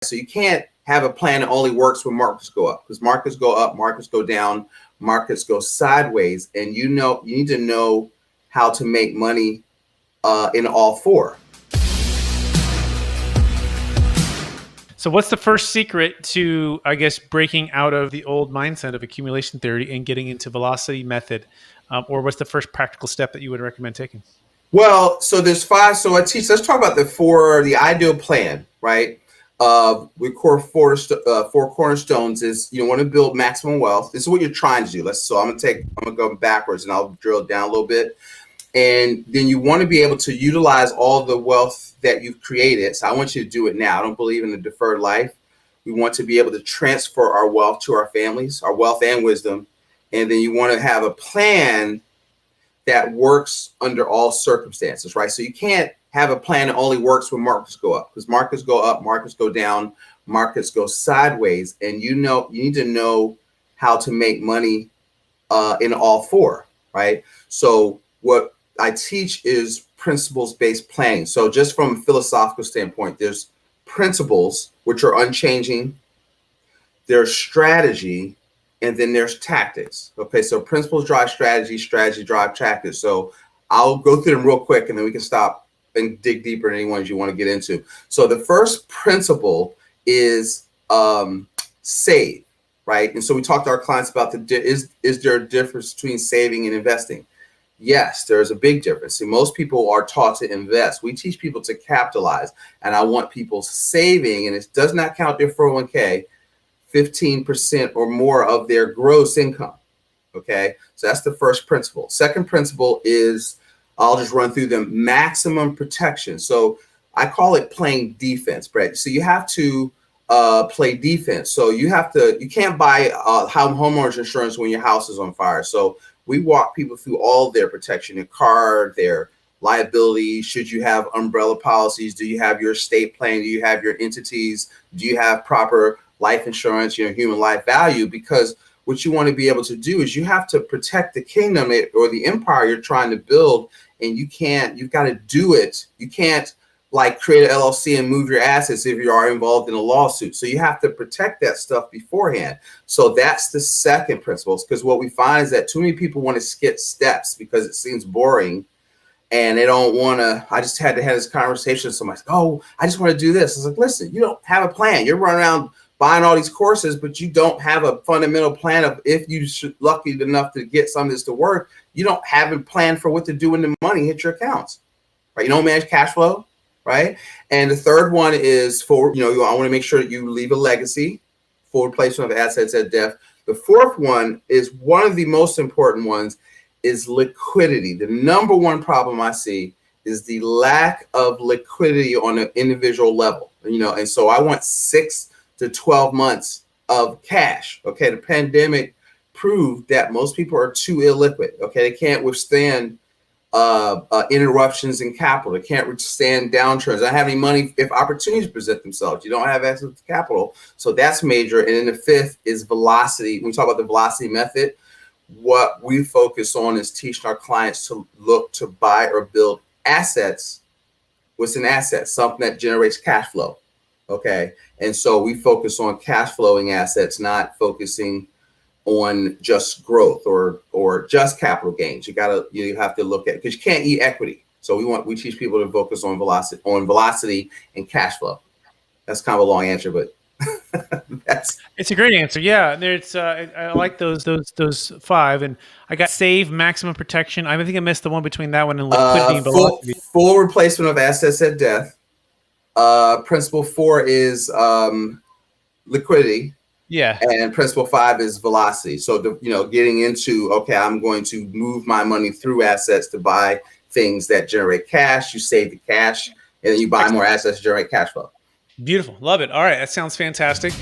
So you can't have a plan that only works when markets go up, because markets go up, markets go down, markets go sideways, and you need to know how to make money in all four. So what's the first secret to, I guess, breaking out of the old mindset of accumulation theory and getting into velocity method? Or what's the first practical step that you would recommend taking? Well, so there's 5. So I teach, let's talk about the ideal plan, right? We core four cornerstones is you want to build maximum wealth. This is what you're trying to do. I'm gonna go backwards and I'll drill down a little bit. And then you want to be able to utilize all the wealth that you've created. So I want you to do it now. I don't believe in a deferred life. We want to be able to transfer our wealth to our families, our wealth and wisdom. And then you want to have a plan that works under all circumstances, right? So you can't have a plan that only works when markets go up, because markets go up, markets go down, markets go sideways. And you need to know how to make money in all four, right? So what I teach is principles-based planning. So just from a philosophical standpoint, there's principles, which are unchanging, there's strategy, and then there's tactics. Okay, so principles drive strategy, strategy drive tactics. So I'll go through them real quick and then we can stop and dig deeper in any ones you want to get into. So the first principle is save, right? And so we talk to our clients about is there a difference between saving and investing? Yes, there's a big difference. See, most people are taught to invest. We teach people to capitalize, and I want people saving, and it does not count their 401k, 15% or more of their gross income. Okay, so that's the first principle. Second principle is, I'll just run through them, maximum protection. So I call it playing defense, Brett. So you have to play defense. So you can't buy homeowners insurance when your house is on fire. So we walk people through all their protection, their car, their liability. Should you have umbrella policies? Do you have your estate plan? Do you have your entities? Do you have proper life insurance, human life value? Because what you want to be able to do is you have to protect the kingdom or the empire you're trying to build. And you've got to do it. You can't create an LLC and move your assets if you are involved in a lawsuit. So you have to protect that stuff beforehand. So that's the second principle, because what we find is that too many people want to skip steps because it seems boring and they don't want to. I just had to have this conversation with somebody. Oh, I just want to do this. I was like, listen, you don't have a plan. You're running around buying all these courses, but you don't have a fundamental plan of, if you lucky enough to get some of this to work, you don't have a plan for what to do when the money hits your accounts, right? You don't manage cash flow. Right. And the third one is I want to make sure that you leave a legacy for replacement of assets at death. The fourth one is one of the most important ones, is liquidity. The number one problem I see is the lack of liquidity on an individual level, and so I want 6 to 12 months of cash. Okay. The pandemic proved that most people are too illiquid. Okay. They can't withstand interruptions in capital. They can't withstand downturns. They don't have any money if opportunities present themselves. You don't have access to capital. So that's major. And then the fifth is velocity. When we talk about the velocity method, what we focus on is teaching our clients to look to buy or build assets. What's an asset? Something that generates cash flow. Okay. And so we focus on cash flowing assets, not focusing on just growth or just capital gains. You have to look at, because you can't eat equity. So we teach people to focus on velocity and cash flow. That's kind of a long answer, but it's a great answer. Yeah, there's I like those 5, and I got save, maximum protection. I think I missed the one between that one and liquidity and velocity. Full replacement of assets at death. Principle 4 is liquidity. Yeah. And principle 5 is velocity. So, getting into, okay, I'm going to move my money through assets to buy things that generate cash. You save the cash and then you buy more assets to generate cash flow. Beautiful. Love it. All right. That sounds fantastic.